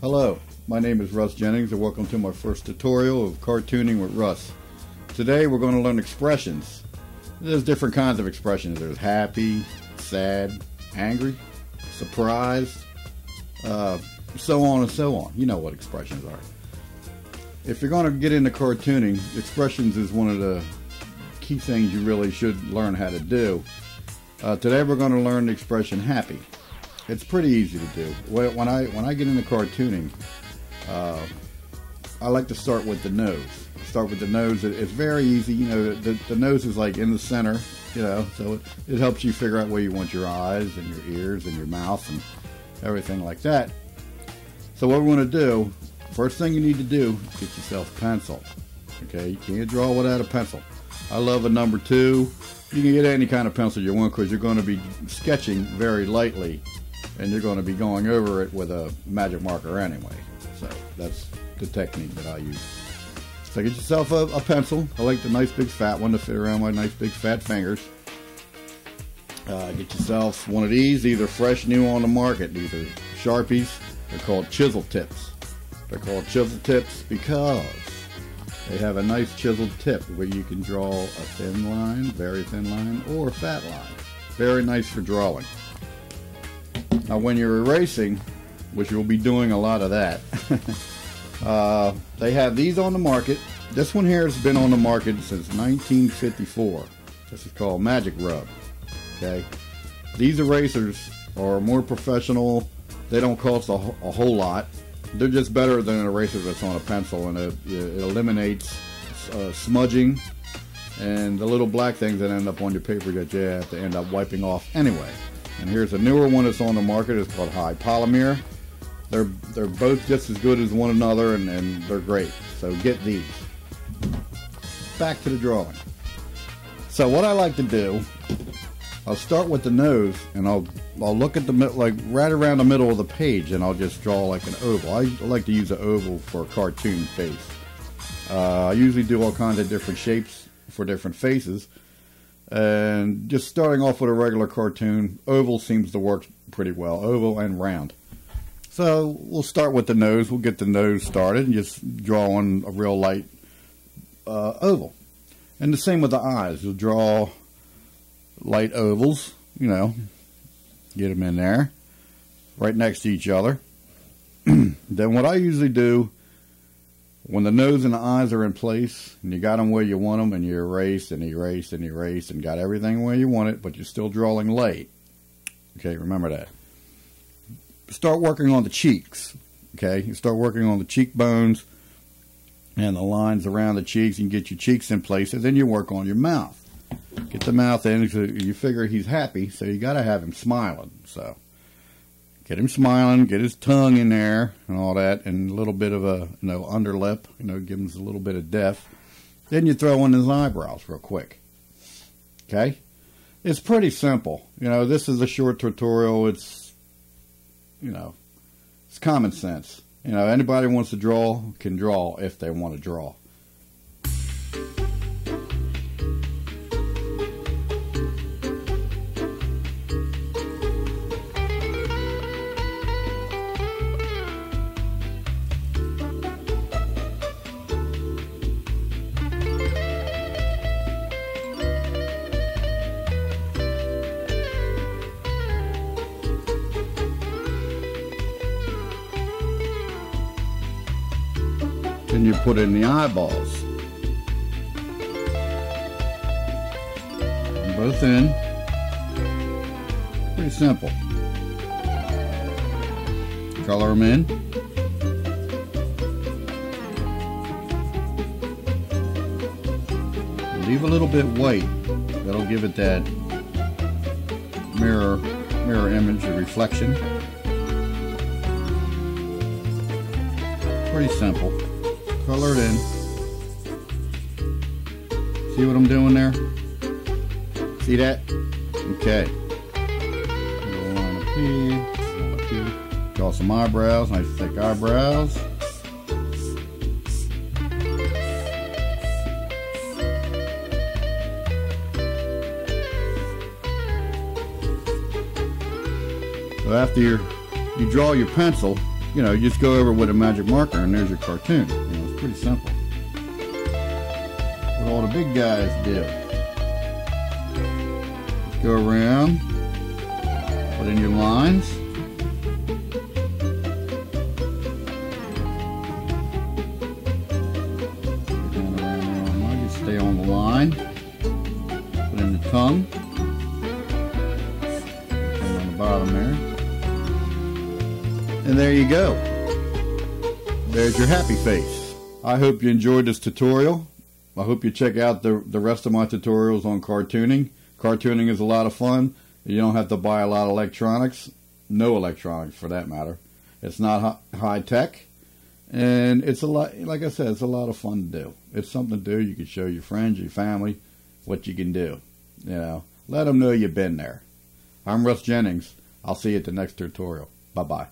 Hello, my name is Russ Jennings and welcome to my first tutorial of cartooning with Russ. Today we're going to learn expressions. There's different kinds of expressions. There's happy, sad, angry, surprised, so on and so on. You know what expressions are. If you're going to get into cartooning, expressions is one of the key things you really should learn how to do. Today we're going to learn the expression happy. It's pretty easy to do. When I get into cartooning, I like to start with the nose. Start with the nose. It's very easy. You know, the nose is like in the center. You know, so it helps you figure out where you want your eyes and your ears and your mouth and everything like that. So what we're going to do, first thing you need to do, get yourself a pencil. Okay, you can't draw without a pencil. I love a number 2. You can get any kind of pencil you want because you're going to be sketching very lightly. And you're going to be going over it with a magic marker anyway. So that's the technique that I use. So get yourself a pencil. I like the nice big fat one to fit around my nice big fat fingers. Get yourself one of these, either fresh, new on the market. These are Sharpies. They're called chisel tips. They're called chisel tips because they have a nice chiseled tip where you can draw a thin line, very thin line, or a fat line. Very nice for drawing. Now when you're erasing, which you'll be doing a lot of that, they have these on the market. This one here has been on the market since 1954. This is called Magic Rub. Okay, these erasers are more professional. They don't cost a whole lot. They're just better than an eraser that's on a pencil, and it eliminates smudging and the little black things that end up on your paper that you have to end up wiping off anyway. And here's a newer one that's on the market. It's called High Polymer. They're both just as good as one another, and they're great. So get these. Back to the drawing. So what I like to do, I'll start with the nose, and I'll look at the like right around the middle of the page, and I'll just draw like an oval. I like to use an oval for a cartoon face. I usually do all kinds of different shapes for different faces. And just starting off with a regular cartoon, oval seems to work pretty well, oval and round. So we'll start with the nose. We'll get the nose started and just draw on a real light oval. And the same with the eyes. You'll draw light ovals, you know, get them in there, right next to each other. Then what I usually do, when the nose and the eyes are in place, and you got them where you want them, and you erase and erase and erase and got everything where you want it, but you're still drawing light. Okay, remember that. Start working on the cheeks. Okay, you start working on the cheekbones and the lines around the cheeks, and get your cheeks in place, and then you work on your mouth. Get the mouth in, so you figure he's happy, so you got to have him smiling. So get him smiling, get his tongue in there and all that, and a little bit of a underlip, give him a little bit of depth. Then you throw in his eyebrows real quick. Okay? It's pretty simple. This is a short tutorial. It's, it's common sense. Anybody who wants to draw can draw if they want to draw. Then you put in the eyeballs. Both in. Pretty simple. Color them in. Leave a little bit white. That'll give it that mirror image or reflection. Pretty simple. Color it in. See what I'm doing there? See that? Okay. Draw some eyebrows, nice thick eyebrows. So after you draw your pencil, you know, you just go over with a magic marker and there's your cartoon. You know, it's pretty simple. What all the big guys do. Just go around, put in your lines. You stay on the line. Put in the tongue. On the bottom there. And there you go. There's your happy face. I hope you enjoyed this tutorial. I hope you check out the rest of my tutorials on cartooning. Cartooning is a lot of fun. You don't have to buy a lot of electronics. No electronics for that matter. It's not high tech. And it's a lot, like I said, it's a lot of fun to do. It's something to do. You can show your friends, your family, what you can do. You know, let them know you've been there. I'm Russ Jennings. I'll see you at the next tutorial. Bye-bye.